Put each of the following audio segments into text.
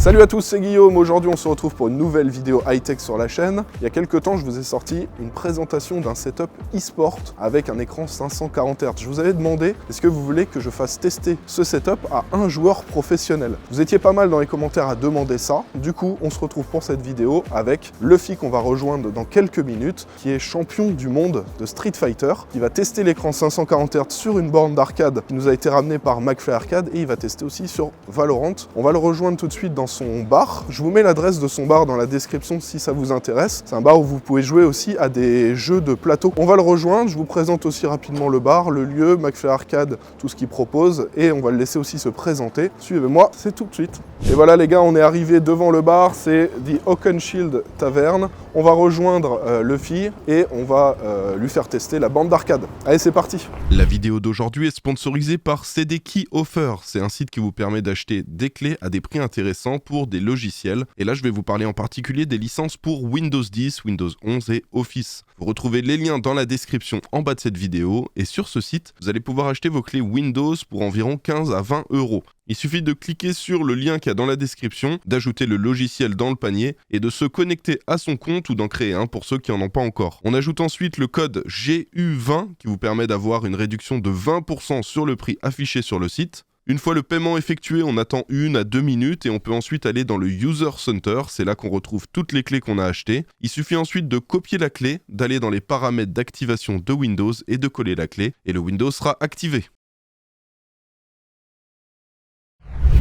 Salut à tous, c'est Guillaume. Aujourd'hui, on se retrouve pour une nouvelle vidéo high-tech sur la chaîne. Il y a quelques temps, je vous ai sorti une présentation d'un setup e-sport avec un écran 540 Hz. Je vous avais demandé, est-ce que vous voulez que je fasse tester ce setup à un joueur professionnel? Vous étiez pas mal dans les commentaires à demander ça. Du coup, on se retrouve pour cette vidéo avec Luffy qu'on va rejoindre dans quelques minutes, qui est champion du monde de Street Fighter, qui va tester l'écran 540 Hz sur une borne d'arcade qui nous a été ramenée par McFly Arcade et il va tester aussi sur Valorant. On va le rejoindre tout de suite dans son bar. Je vous mets l'adresse de son bar dans la description si ça vous intéresse. C'est un bar où vous pouvez jouer aussi à des jeux de plateau. On va le rejoindre, je vous présente aussi rapidement le bar, le lieu, McFly Arcade, tout ce qu'il propose et on va le laisser aussi se présenter. Suivez-moi, c'est tout de suite. Et voilà les gars, on est arrivé devant le bar, c'est The Oakenshield Tavern. On va rejoindre Luffy et on va lui faire tester la bande d'arcade. Allez, c'est parti. La vidéo d'aujourd'hui est sponsorisée par CD Key Offer. C'est un site qui vous permet d'acheter des clés à des prix intéressants pour des logiciels. Et là, je vais vous parler en particulier des licences pour Windows 10, Windows 11 et Office. Vous retrouvez les liens dans la description en bas de cette vidéo. Et sur ce site, vous allez pouvoir acheter vos clés Windows pour environ 15 à 20 €. Il suffit de cliquer sur le lien qu'il y a dans la description, d'ajouter le logiciel dans le panier et de se connecter à son compte ou d'en créer un pour ceux qui n'en ont pas encore. On ajoute ensuite le code GU20 qui vous permet d'avoir une réduction de 20% sur le prix affiché sur le site. Une fois le paiement effectué, on attend 1 à 2 minutes et on peut ensuite aller dans le User Center, c'est là qu'on retrouve toutes les clés qu'on a achetées. Il suffit ensuite de copier la clé, d'aller dans les paramètres d'activation de Windows et de coller la clé et le Windows sera activé.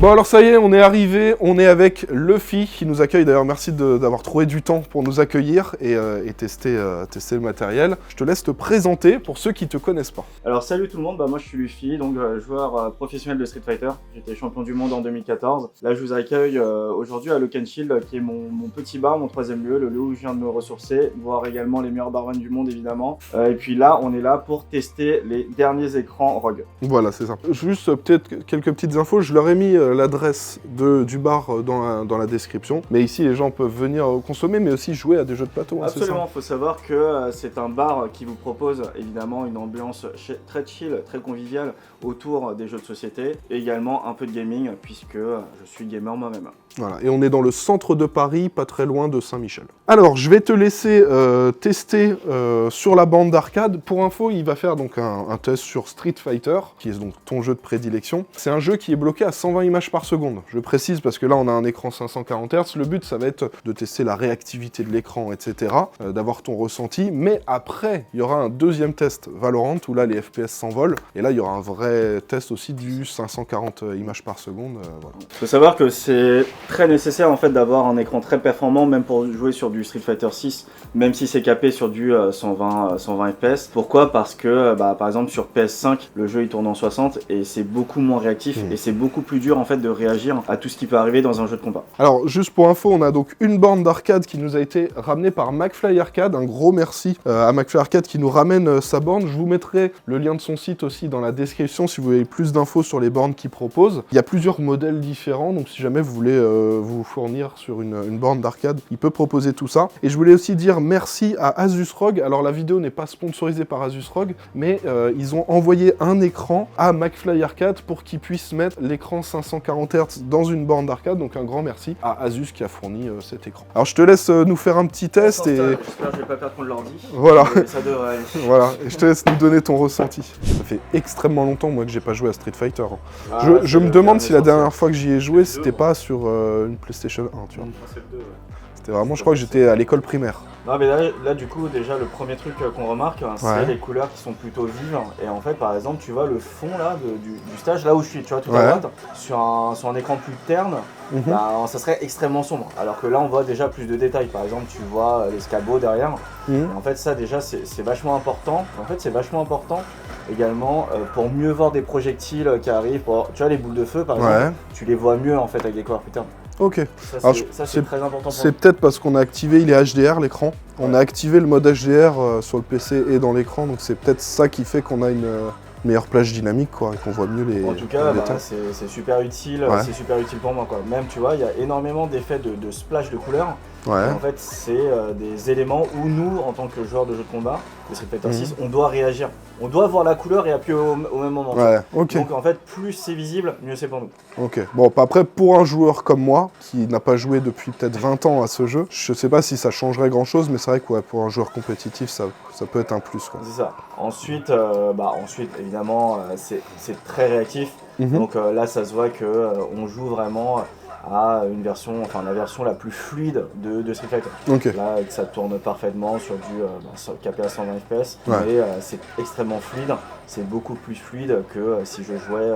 Bon alors ça y est, on est arrivé, on est avec Luffy qui nous accueille. D'ailleurs merci d'avoir trouvé du temps pour nous accueillir et tester le matériel. Je te laisse te présenter pour ceux qui ne te connaissent pas. Alors salut tout le monde, moi je suis Luffy, donc joueur professionnel de Street Fighter. J'étais champion du monde en 2014. Là je vous accueille aujourd'hui à Oakenshield qui est mon petit bar, mon troisième lieu, le lieu où je viens de me ressourcer, voir également les meilleurs barman du monde évidemment. Et puis là on est là pour tester les derniers écrans ROG. Voilà c'est ça. Juste peut-être quelques petites infos, je leur ai mis l'adresse du bar dans la description. Mais ici, les gens peuvent venir consommer, mais aussi jouer à des jeux de plateau. Absolument, il faut savoir que c'est un bar qui vous propose évidemment une ambiance très chill, très conviviale autour des jeux de société. Et également un peu de gaming, puisque je suis gamer moi-même. Voilà, et on est dans le centre de Paris, pas très loin de Saint-Michel. Alors, je vais te laisser tester sur la bande d'arcade. Pour info, il va faire donc un test sur Street Fighter, qui est donc ton jeu de prédilection. C'est un jeu qui est bloqué à 120 images par seconde. Je précise parce que là, on a un écran 540 Hz. Le but, ça va être de tester la réactivité de l'écran, etc., d'avoir ton ressenti. Mais après, il y aura un deuxième test Valorant, où là, les FPS s'envolent. Et là, il y aura un vrai test aussi du 540 images par seconde. Voilà. Il faut savoir que c'est très nécessaire en fait d'avoir un écran très performant, même pour jouer sur du Street Fighter 6, même si c'est capé sur du 120 fps. Pourquoi? Parce que par exemple sur PS5 le jeu il tourne en 60 et c'est beaucoup moins réactif et c'est beaucoup plus dur en fait de réagir à tout ce qui peut arriver dans un jeu de combat. Alors juste pour info, on a donc une borne d'arcade qui nous a été ramenée par McFly Arcade. Un gros merci à McFly Arcade qui nous ramène sa borne. Je vous mettrai le lien de son site aussi dans la description si vous voulez plus d'infos sur les bornes qu'il propose. Il y a plusieurs modèles différents, donc si jamais vous voulez vous fournir sur une borne d'arcade, il peut proposer tout ça. Et je voulais aussi dire merci à Asus ROG. Alors la vidéo n'est pas sponsorisée par Asus ROG, mais ils ont envoyé un écran à McFly Arcade pour qu'il puisse mettre l'écran 540 Hz dans une borne d'arcade. Donc un grand merci à Asus qui a fourni cet écran. Alors je te laisse nous faire un petit test et... J'espère que je vais pas perdre contre l'ordi. Voilà. Ça devrait aller. Voilà, et je te laisse nous donner ton ressenti. Ça fait extrêmement longtemps moi que j'ai pas joué à Street Fighter. Je me demande si la dernière fois que j'y ai joué, c'était pas sur une PlayStation 1, tu vois. C'était vraiment, je crois que j'étais à l'école primaire. Non mais là du coup déjà le premier truc qu'on remarque c'est les couleurs qui sont plutôt vives et en fait par exemple tu vois le fond là du stage là où je suis, tu vois tout à droite sur un écran plus terne ça serait extrêmement sombre alors que là on voit déjà plus de détails. Par exemple tu vois l'escabeau derrière et en fait ça déjà c'est vachement important. En fait c'est vachement important également pour mieux voir des projectiles qui arrivent. Tu vois les boules de feu par exemple, tu les vois mieux en fait avec des couleurs plus ternes. Ok. Ça c'est très important pour C'est peut-être parce qu'on a activé, il est HDR l'écran. On a activé le mode HDR sur le PC et dans l'écran, donc c'est peut-être ça qui fait qu'on a une meilleure plage dynamique quoi, et qu'on voit mieux les. En tout cas, c'est super utile, c'est super utile pour moi quoi. Même tu vois, il y a énormément d'effets de splash de couleurs. Ouais. Et en fait, c'est des éléments où nous, en tant que joueurs de jeux de combat, de Street Fighter 6, on doit réagir. On doit voir la couleur et appuyer au même moment. Ouais, ok. Donc en fait, plus c'est visible, mieux c'est pour nous. Ok. Bon, après, pour un joueur comme moi, qui n'a pas joué depuis peut-être 20 ans à ce jeu, je sais pas si ça changerait grand-chose, mais c'est vrai que ouais, pour un joueur compétitif, ça peut être un plus, quoi. C'est ça. Ensuite, évidemment, c'est très réactif. Mhm. Donc là, ça se voit qu'on joue vraiment à la version la plus fluide de Street Fighter. Ok. Là, ça tourne parfaitement sur du capé à 120 FPS, Ouais. mais c'est extrêmement fluide. C'est beaucoup plus fluide que si je jouais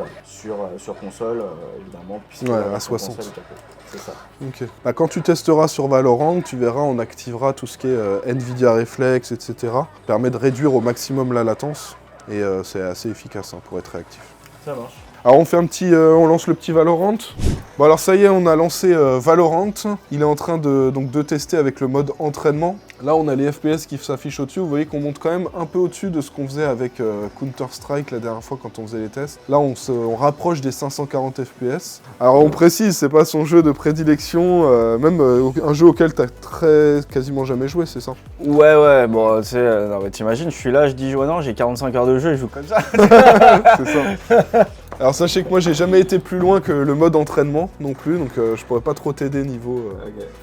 sur console, évidemment, puisque Ouais, à sur 60. console, est capé. C'est ça. Ok. Bah, quand tu testeras sur Valorant, tu verras, on activera tout ce qui est Nvidia Reflex, etc. Permet de réduire au maximum la latence, et c'est assez efficace pour être réactif. Ça marche. Alors on lance le petit Valorant. Bon alors ça y est, on a lancé Valorant. Il est en train de tester avec le mode entraînement. Là on a les FPS qui s'affichent au-dessus. Vous voyez qu'on monte quand même un peu au-dessus de ce qu'on faisait avec Counter-Strike la dernière fois quand on faisait les tests. Là on rapproche des 540 FPS. Alors on précise, c'est pas son jeu de prédilection, un jeu auquel t'as quasiment jamais joué, c'est ça? Ouais, bon, tu sais, t'imagines, je suis là, je dis, ouais, non, j'ai 45 heures de jeu et je joue comme ça. C'est ça. Alors sachez que moi j'ai jamais été plus loin que le mode entraînement non plus, donc je pourrais pas trop t'aider niveau...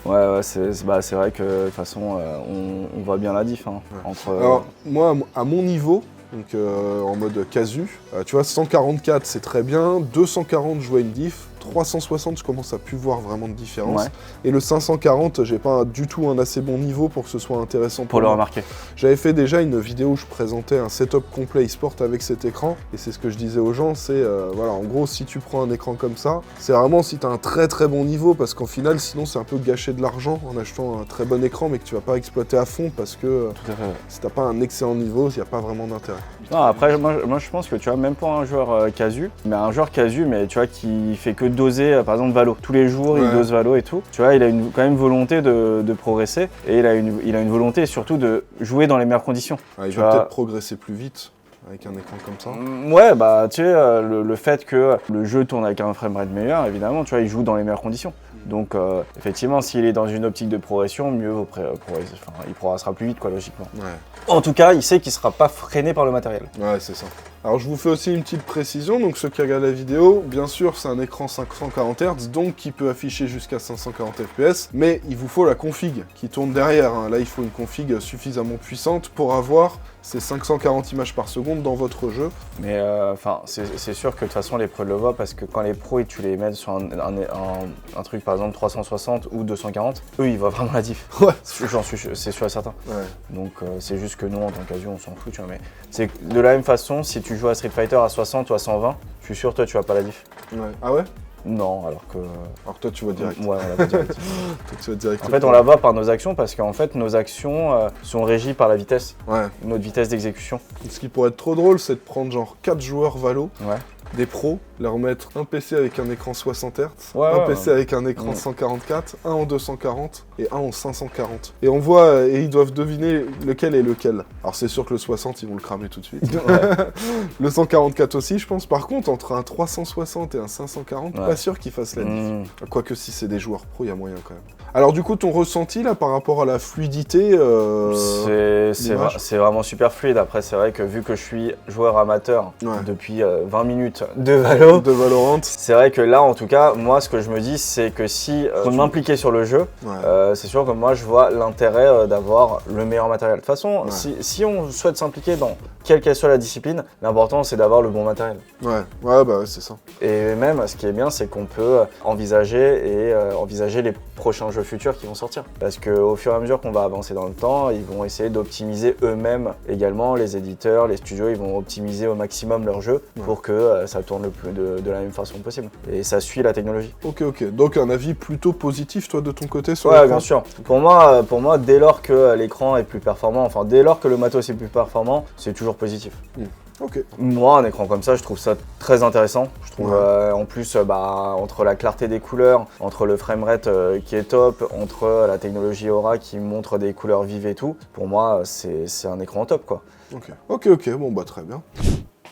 Ouais, c'est vrai que de toute façon, on voit bien la diff. Hein, entre, Alors moi, à mon niveau, donc en mode casu, tu vois, 144 c'est très bien, 240 je vois une diff, 360 je commence à plus voir vraiment de différence, Ouais. et le 540 j'ai pas du tout un assez bon niveau pour que ce soit intéressant pour le moi. remarquer. J'avais fait déjà une vidéo où je présentais un setup complet e-sport avec cet écran, et c'est ce que je disais aux gens, c'est voilà, en gros si tu prends un écran comme ça, c'est vraiment si tu as un très très bon niveau, parce qu'en final sinon c'est un peu gâcher de l'argent en achetant un très bon écran mais que tu vas pas exploiter à fond, parce que Tout à fait. si t'as pas un excellent niveau, il n'y a pas vraiment d'intérêt. Non, après, moi je pense que tu vois, même pour un joueur casu, mais tu vois, qui fait que doser, par exemple, Valo. Tous les jours, il Ouais. dose Valo et tout. Tu vois, il a quand même volonté de progresser et il a une volonté surtout de jouer dans les meilleures conditions. Ah, il Tu va vois- peut-être progresser plus vite avec un écran comme ça. Ouais, bah tu sais, le fait que le jeu tourne avec un framerate meilleur, évidemment, tu vois, il joue dans les meilleures conditions. Donc effectivement, s'il est dans une optique de progression, mieux il progressera plus vite, quoi, logiquement. Ouais. En tout cas, il sait qu'il sera pas freiné par le matériel. Ouais, c'est ça. Alors je vous fais aussi une petite précision, donc ceux qui regardent la vidéo, bien sûr c'est un écran 540 Hz, donc qui peut afficher jusqu'à 540 FPS, mais il vous faut la config qui tourne derrière, hein. Là il faut une config suffisamment puissante pour avoir ces 540 images par seconde dans votre jeu. Mais c'est sûr que de toute façon les pros le voient parce que quand les pros tu les mets sur un truc par exemple 360 ou 240, eux ils voient vraiment la diff. Ouais. C'est sûr et certain. Ouais. Donc c'est juste que nous en tant qu'avion on s'en fout, tu vois. Mais c'est de la même façon si tu joues à Street Fighter à 60 ou à 120, je suis sûr toi tu vois pas la diff. Ouais. Ah ouais? Non, alors que. Alors toi tu vois direct. Ouais, on la voit direct. Toi, tu vois direct. En fait, on la voit par nos actions parce qu'en fait, nos actions sont régies par la vitesse, Ouais. notre vitesse d'exécution. Ce qui pourrait être trop drôle, c'est de prendre genre 4 joueurs Valo, Ouais. des pros, leur mettre un PC avec un écran 60 Hz, Ouais, un ouais, PC avec un écran Ouais. 144, un en 240 et un en 540. Et on voit, et ils doivent deviner lequel est lequel. Alors c'est sûr que le 60, ils vont le cramer tout de suite. Le 144 aussi, je pense. Par contre, entre un 360 et un 540, Ouais. pas sûr qu'ils fassent la diff. Mmh. Quoique si c'est des joueurs pro, il y a moyen quand même. Alors du coup, ton ressenti là par rapport à la fluidité l'image. C'est vraiment super fluide. Après, c'est vrai que vu que je suis joueur amateur Ouais. depuis 20 minutes de Valo, de Valorant. c'est vrai que là, en tout cas, moi, ce que je me dis, c'est que si on m'impliquait sur le jeu, Ouais. c'est sûr que moi, je vois l'intérêt d'avoir le meilleur matériel. De toute façon, Ouais. si on souhaite s'impliquer dans quelle qu'elle soit la discipline, l'important, c'est d'avoir le bon matériel. Ouais, bah ouais, c'est ça. Et même, ce qui est bien, c'est qu'on peut envisager les prochains jeux futurs qui vont sortir. Parce qu'au fur et à mesure qu'on va avancer dans le temps, ils vont essayer d'optimiser eux-mêmes également, les éditeurs, les studios, ils vont optimiser au maximum leurs jeux pour que ça tourne le plus de la même façon possible. Et ça suit la technologie. Ok. Donc un avis plutôt positif, toi, de ton côté sur Ouais, l'écran. bien sûr. Pour moi, dès lors que l'écran est plus performant, enfin dès lors que le matos est plus performant, c'est toujours positif. Ok. Moi, un écran comme ça, je trouve ça très intéressant. Je trouve en plus, entre la clarté des couleurs, entre le framerate qui est top, entre la technologie Aura qui montre des couleurs vives et tout, pour moi, c'est un écran top, quoi. Ok, bon bah très bien.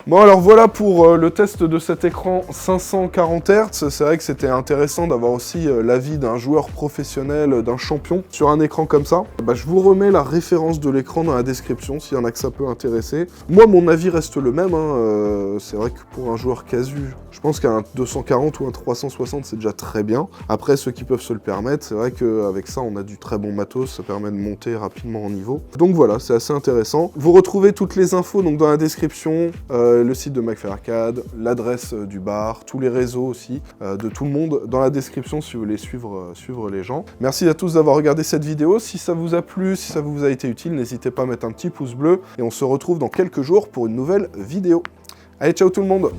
Bon alors voilà pour le test de cet écran 540 Hz. C'est vrai que c'était intéressant d'avoir aussi l'avis d'un joueur professionnel, d'un champion sur un écran comme ça. Bah, je vous remets la référence de l'écran dans la description s'il y en a que ça peut intéresser. Moi mon avis reste le même, hein. C'est vrai que pour un joueur casu, je pense qu'un 240 ou un 360 c'est déjà très bien. Après ceux qui peuvent se le permettre, c'est vrai qu'avec ça on a du très bon matos, ça permet de monter rapidement en niveau. Donc voilà, c'est assez intéressant. Vous retrouvez toutes les infos donc dans la description, le site de McFly Arcade, l'adresse du bar, tous les réseaux aussi, de tout le monde dans la description si vous voulez suivre les gens. Merci à tous d'avoir regardé cette vidéo. Si ça vous a plu, si ça vous a été utile, n'hésitez pas à mettre un petit pouce bleu et on se retrouve dans quelques jours pour une nouvelle vidéo. Allez, ciao tout le monde!